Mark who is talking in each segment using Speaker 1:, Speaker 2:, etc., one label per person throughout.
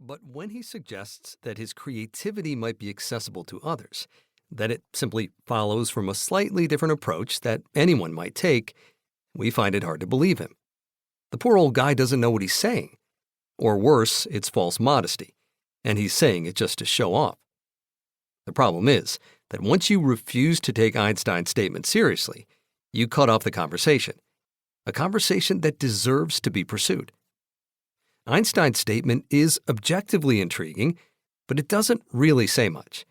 Speaker 1: But when he suggests that his creativity might be accessible to others, that it simply follows from a slightly different approach that anyone might take, we find it hard to believe him. The poor old guy doesn't know what he's saying. Or worse, it's false modesty, and he's saying it just to show off. The problem is that once you refuse to take Einstein's statement seriously, you cut off the conversation, a conversation that deserves to be pursued. Einstein's statement is objectively intriguing, but it doesn't really say much.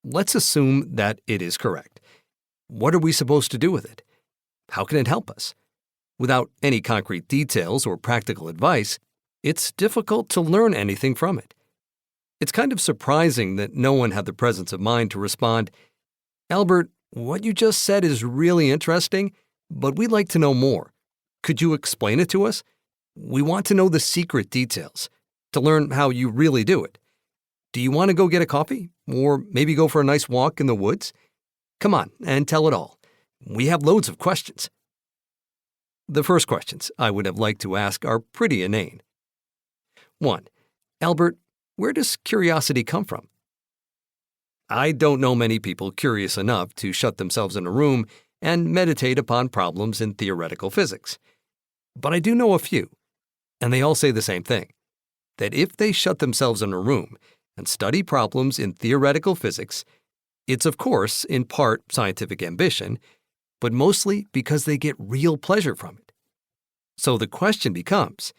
Speaker 1: Let's assume that it is correct. What are we supposed to do with it? How can it help us? Without any concrete details or practical advice, it's difficult to learn anything from it. It's kind of surprising that no one had the presence of mind to respond, "Albert, what you just said is really interesting, but we'd like to know more. Could you explain it to us? We want to know the secret details, to learn how you really do it. Do you want to go get a coffee? Or maybe go for a nice walk in the woods? Come on and tell it all. We have loads of questions." The first questions I would have liked to ask are pretty inane. 1. Albert, where does curiosity come from? I don't know many people curious enough to shut themselves in a room and meditate upon problems in theoretical physics. But I do know a few, and they all say the same thing, that if they shut themselves in a room and study problems in theoretical physics, it's of course in part scientific ambition, but mostly because they get real pleasure from it. So the question becomes,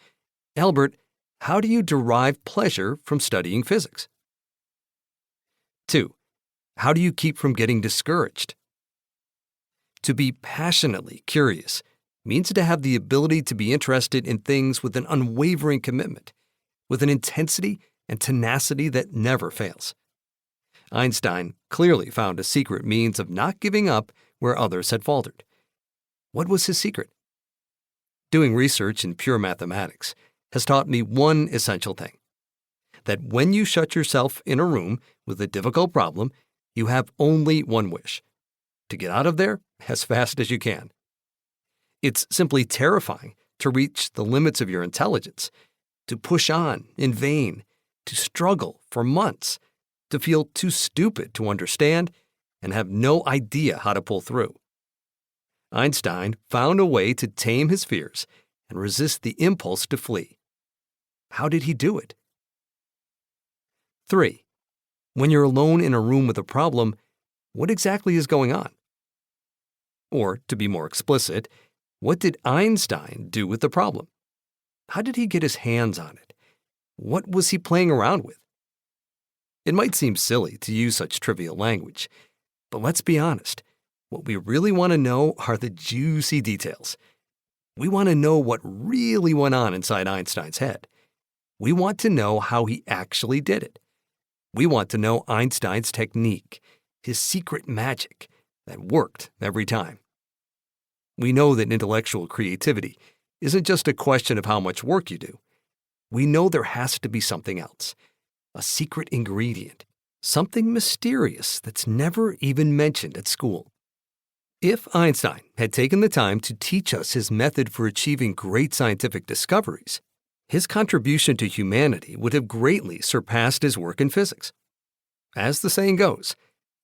Speaker 1: Albert, how do you derive pleasure from studying physics? 2. How do you keep from getting discouraged? To be passionately curious means to have the ability to be interested in things with an unwavering commitment, with an intensity and tenacity that never fails. Einstein clearly found a secret means of not giving up where others had faltered. What was his secret? Doing research in pure mathematics has taught me one essential thing, that when you shut yourself in a room with a difficult problem, you have only one wish, to get out of there as fast as you can. It's simply terrifying to reach the limits of your intelligence, to push on in vain, to struggle for months, to feel too stupid to understand and have no idea how to pull through. Einstein found a way to tame his fears and resist the impulse to flee. How did he do it? 3. When you're alone in a room with a problem, what exactly is going on? Or, to be more explicit, what did Einstein do with the problem? How did he get his hands on it? What was he playing around with? It might seem silly to use such trivial language, but let's be honest. What we really want to know are the juicy details. We want to know what really went on inside Einstein's head. We want to know how he actually did it. We want to know Einstein's technique, his secret magic that worked every time. We know that intellectual creativity isn't just a question of how much work you do. We know there has to be something else, a secret ingredient, something mysterious that's never even mentioned at school. If Einstein had taken the time to teach us his method for achieving great scientific discoveries, his contribution to humanity would have greatly surpassed his work in physics. As the saying goes,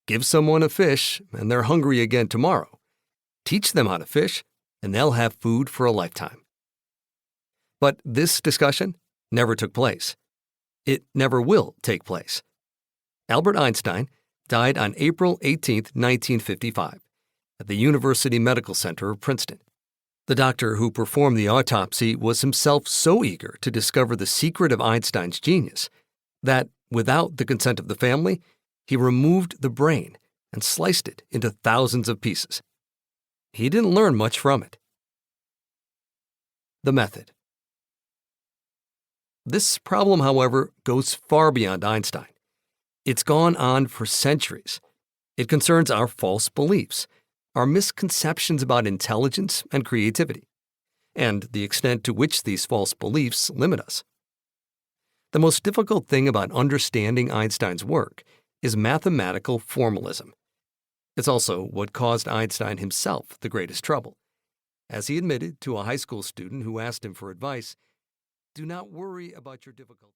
Speaker 1: give someone a fish and they're hungry again tomorrow. Teach them how to fish and they'll have food for a lifetime. But this discussion never took place. It never will take place. Albert Einstein died on April 18, 1955, at the University Medical Center of Princeton. The doctor who performed the autopsy was himself so eager to discover the secret of Einstein's genius that, without the consent of the family, he removed the brain and sliced it into thousands of pieces. He didn't learn much from it. The method. This problem, however, goes far beyond Einstein. It's gone on for centuries. It concerns our false beliefs, our misconceptions about intelligence and creativity, and the extent to which these false beliefs limit us. The most difficult thing about understanding Einstein's work is mathematical formalism. It's also what caused Einstein himself the greatest trouble. As he admitted to a high school student who asked him for advice, "Do not worry about your difficulties."